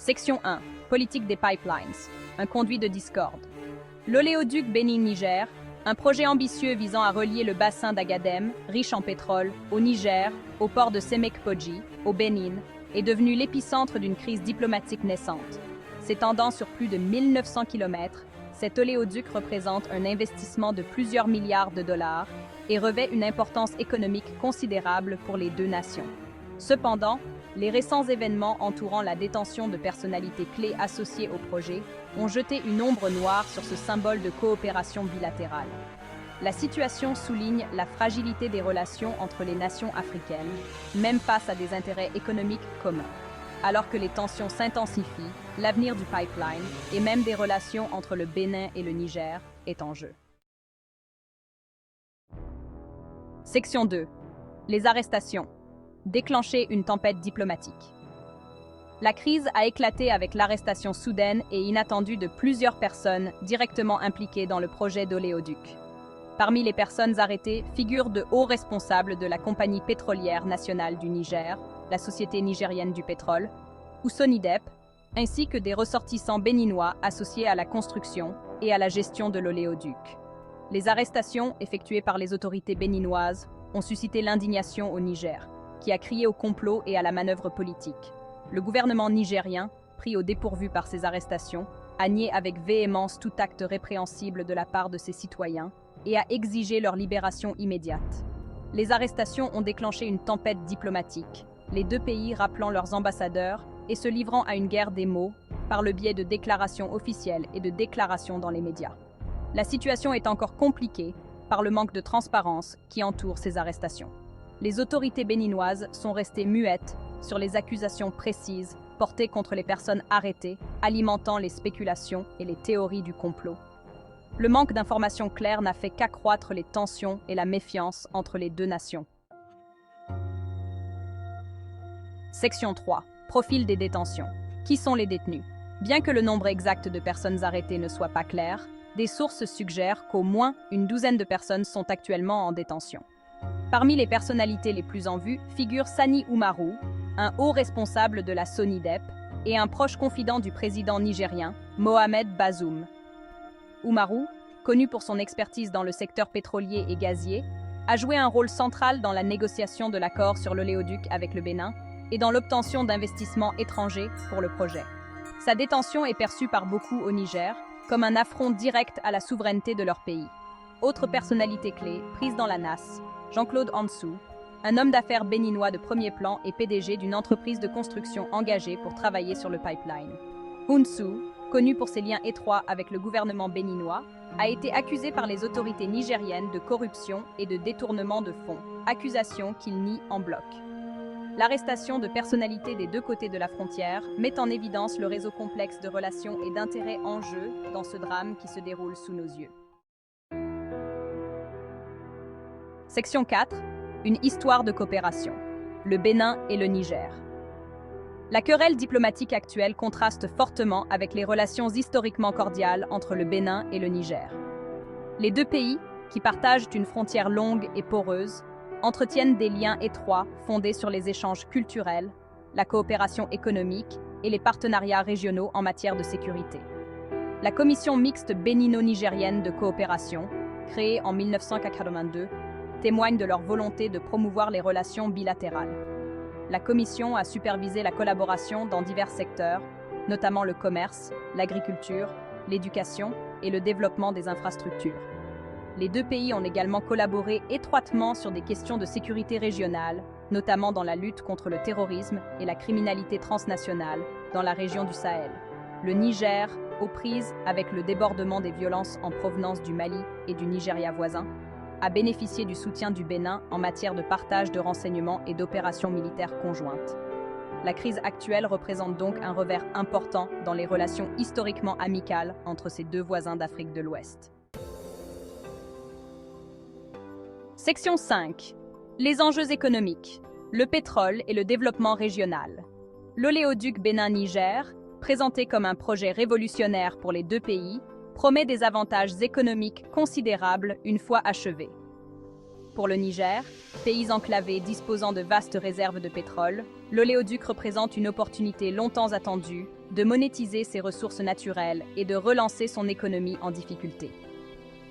Section 1. Politique des pipelines. Un conduit de discorde. L'oléoduc Bénin-Niger, un projet ambitieux visant à relier le bassin d'Agadem, riche en pétrole, au Niger, au port de Semek-Podji, au Bénin, est devenu l'épicentre d'une crise diplomatique naissante. S'étendant sur plus de 1900 km, cet oléoduc représente un investissement de plusieurs milliards de dollars et revêt une importance économique considérable pour les deux nations. Cependant, les récents événements entourant la détention de personnalités clés associées au projet ont jeté une ombre noire sur ce symbole de coopération bilatérale. La situation souligne la fragilité des relations entre les nations africaines, même face à des intérêts économiques communs. Alors que les tensions s'intensifient, l'avenir du pipeline et même des relations entre le Bénin et le Niger est en jeu. Section 2. Les arrestations. Déclencher une tempête diplomatique. La crise a éclaté avec l'arrestation soudaine et inattendue de plusieurs personnes directement impliquées dans le projet d'oléoduc. Parmi les personnes arrêtées figurent de hauts responsables de la Compagnie pétrolière nationale du Niger, la Société nigérienne du pétrole, ou Sonidep, ainsi que des ressortissants béninois associés à la construction et à la gestion de l'oléoduc. Les arrestations effectuées par les autorités béninoises ont suscité l'indignation au Niger, qui a crié au complot et à la manœuvre politique. Le gouvernement nigérien, pris au dépourvu par ces arrestations, a nié avec véhémence tout acte répréhensible de la part de ses citoyens et a exigé leur libération immédiate. Les arrestations ont déclenché une tempête diplomatique, les deux pays rappelant leurs ambassadeurs et se livrant à une guerre des mots par le biais de déclarations officielles et de déclarations dans les médias. La situation est encore compliquée par le manque de transparence qui entoure ces arrestations. Les autorités béninoises sont restées muettes sur les accusations précises portées contre les personnes arrêtées, alimentant les spéculations et les théories du complot. Le manque d'informations claires n'a fait qu'accroître les tensions et la méfiance entre les deux nations. Section 3. Profil des détentions. Qui sont les détenus? Bien que le nombre exact de personnes arrêtées ne soit pas clair, des sources suggèrent qu'au moins une douzaine de personnes sont actuellement en détention. Parmi les personnalités les plus en vue figurent Sani Oumarou, un haut responsable de la Sonidep, et un proche confident du président nigérien, Mohamed Bazoum. Oumarou, connu pour son expertise dans le secteur pétrolier et gazier, a joué un rôle central dans la négociation de l'accord sur l'oléoduc avec le Bénin et dans l'obtention d'investissements étrangers pour le projet. Sa détention est perçue par beaucoup au Niger comme un affront direct à la souveraineté de leur pays. Autre personnalité clé, prise dans la nasse, Jean-Claude Ansou, un homme d'affaires béninois de premier plan et PDG d'une entreprise de construction engagée pour travailler sur le pipeline. Ansou, connu pour ses liens étroits avec le gouvernement béninois, a été accusé par les autorités nigériennes de corruption et de détournement de fonds, accusations qu'il nie en bloc. L'arrestation de personnalités des deux côtés de la frontière met en évidence le réseau complexe de relations et d'intérêts en jeu dans ce drame qui se déroule sous nos yeux. Section 4. Une histoire de coopération. Le Bénin et le Niger. La querelle diplomatique actuelle contraste fortement avec les relations historiquement cordiales entre le Bénin et le Niger. Les deux pays, qui partagent une frontière longue et poreuse, entretiennent des liens étroits fondés sur les échanges culturels, la coopération économique et les partenariats régionaux en matière de sécurité. La Commission mixte bénino-nigérienne de coopération, créée en 1982, témoigne de leur volonté de promouvoir les relations bilatérales. La Commission a supervisé la collaboration dans divers secteurs, notamment le commerce, l'agriculture, l'éducation et le développement des infrastructures. Les deux pays ont également collaboré étroitement sur des questions de sécurité régionale, notamment dans la lutte contre le terrorisme et la criminalité transnationale dans la région du Sahel. Le Niger, aux prises avec le débordement des violences en provenance du Mali et du Nigeria voisin, a bénéficié du soutien du Bénin en matière de partage de renseignements et d'opérations militaires conjointes. La crise actuelle représente donc un revers important dans les relations historiquement amicales entre ces deux voisins d'Afrique de l'Ouest. Section 5. Les enjeux économiques, le pétrole et le développement régional. L'oléoduc Bénin-Niger, présenté comme un projet révolutionnaire pour les deux pays, promet des avantages économiques considérables une fois achevé. Pour le Niger, pays enclavé disposant de vastes réserves de pétrole, l'oléoduc représente une opportunité longtemps attendue de monétiser ses ressources naturelles et de relancer son économie en difficulté.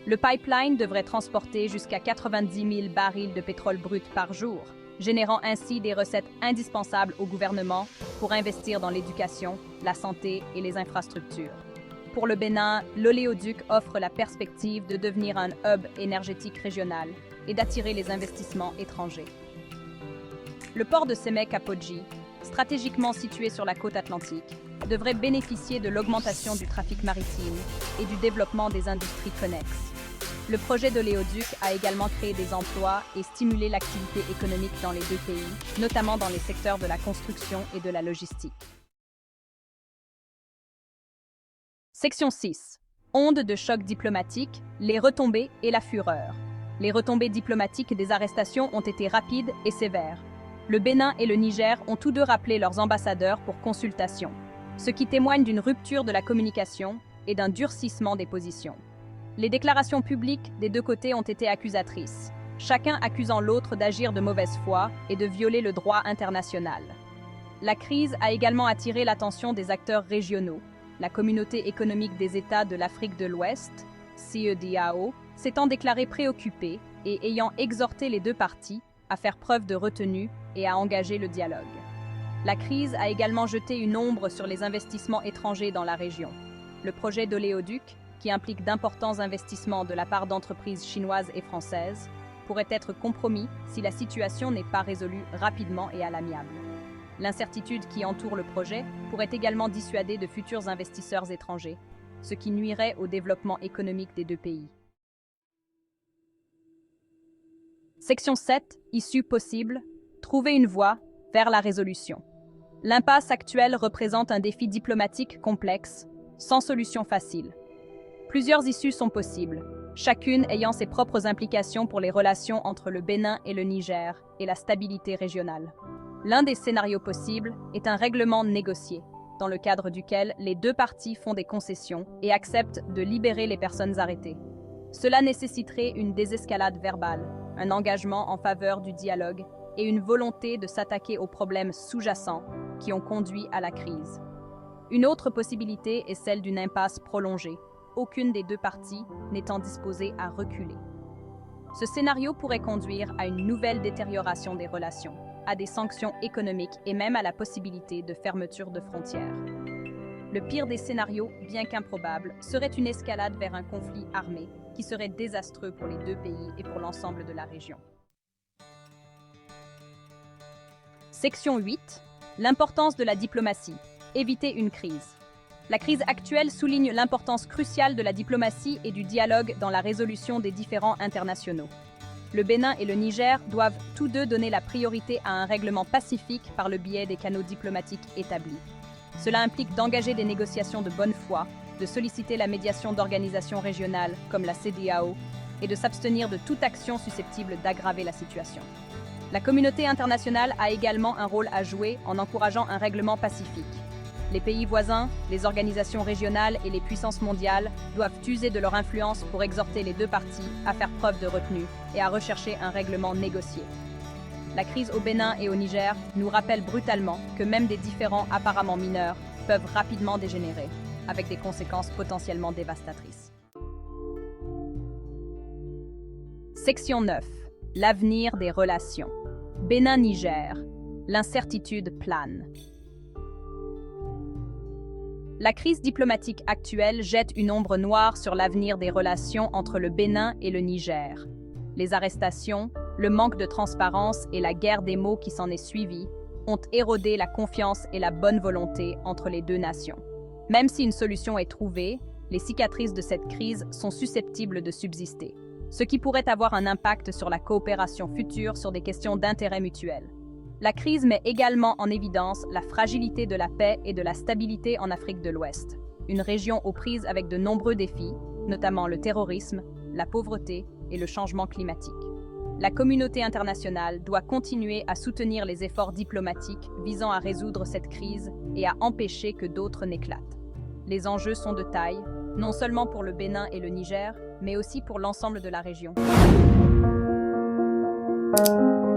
Le pipeline devrait transporter jusqu'à 90 000 barils de pétrole brut par jour, générant ainsi des recettes indispensables au gouvernement pour investir dans l'éducation, la santé et les infrastructures. Pour le Bénin, l'oléoduc offre la perspective de devenir un hub énergétique régional et d'attirer les investissements étrangers. Le port de Sémé-Kapodji, stratégiquement situé sur la côte atlantique, devrait bénéficier de l'augmentation du trafic maritime et du développement des industries connexes. Le projet d'oléoduc a également créé des emplois et stimulé l'activité économique dans les deux pays, notamment dans les secteurs de la construction et de la logistique. Section 6. Ondes de choc diplomatique, les retombées et la fureur. Les retombées diplomatiques des arrestations ont été rapides et sévères. Le Bénin et le Niger ont tous deux rappelé leurs ambassadeurs pour consultation, ce qui témoigne d'une rupture de la communication et d'un durcissement des positions. Les déclarations publiques des deux côtés ont été accusatrices, chacun accusant l'autre d'agir de mauvaise foi et de violer le droit international. La crise a également attiré l'attention des acteurs régionaux. La Communauté économique des États de l'Afrique de l'Ouest, CEDEAO, s'étant déclarée préoccupée et ayant exhorté les deux parties à faire preuve de retenue et à engager le dialogue. La crise a également jeté une ombre sur les investissements étrangers dans la région. Le projet d'oléoduc, qui implique d'importants investissements de la part d'entreprises chinoises et françaises, pourrait être compromis si la situation n'est pas résolue rapidement et à l'amiable. L'incertitude qui entoure le projet pourrait également dissuader de futurs investisseurs étrangers, ce qui nuirait au développement économique des deux pays. Section 7. Issue possible. Trouver une voie vers la résolution. L'impasse actuelle représente un défi diplomatique complexe, sans solution facile. Plusieurs issues sont possibles, chacune ayant ses propres implications pour les relations entre le Bénin et le Niger et la stabilité régionale. L'un des scénarios possibles est un règlement négocié, dans le cadre duquel les deux parties font des concessions et acceptent de libérer les personnes arrêtées. Cela nécessiterait une désescalade verbale, un engagement en faveur du dialogue et une volonté de s'attaquer aux problèmes sous-jacents qui ont conduit à la crise. Une autre possibilité est celle d'une impasse prolongée, aucune des deux parties n'étant disposée à reculer. Ce scénario pourrait conduire à une nouvelle détérioration des relations, à des sanctions économiques et même à la possibilité de fermeture de frontières. Le pire des scénarios, bien qu'improbable, serait une escalade vers un conflit armé qui serait désastreux pour les deux pays et pour l'ensemble de la région. Section 8. L'importance de la diplomatie. Éviter une crise. La crise actuelle souligne l'importance cruciale de la diplomatie et du dialogue dans la résolution des différends internationaux. Le Bénin et le Niger doivent tous deux donner la priorité à un règlement pacifique par le biais des canaux diplomatiques établis. Cela implique d'engager des négociations de bonne foi, de solliciter la médiation d'organisations régionales comme la CEDEAO et de s'abstenir de toute action susceptible d'aggraver la situation. La communauté internationale a également un rôle à jouer en encourageant un règlement pacifique. Les pays voisins, les organisations régionales et les puissances mondiales doivent user de leur influence pour exhorter les deux parties à faire preuve de retenue et à rechercher un règlement négocié. La crise au Bénin et au Niger nous rappelle brutalement que même des différends apparemment mineurs peuvent rapidement dégénérer, avec des conséquences potentiellement dévastatrices. Section 9. L'avenir des relations. Bénin-Niger. L'incertitude plane. La crise diplomatique actuelle jette une ombre noire sur l'avenir des relations entre le Bénin et le Niger. Les arrestations, le manque de transparence et la guerre des mots qui s'en est suivie ont érodé la confiance et la bonne volonté entre les deux nations. Même si une solution est trouvée, les cicatrices de cette crise sont susceptibles de subsister, ce qui pourrait avoir un impact sur la coopération future sur des questions d'intérêt mutuel. La crise met également en évidence la fragilité de la paix et de la stabilité en Afrique de l'Ouest, une région aux prises avec de nombreux défis, notamment le terrorisme, la pauvreté et le changement climatique. La communauté internationale doit continuer à soutenir les efforts diplomatiques visant à résoudre cette crise et à empêcher que d'autres n'éclatent. Les enjeux sont de taille, non seulement pour le Bénin et le Niger, mais aussi pour l'ensemble de la région. Thank you.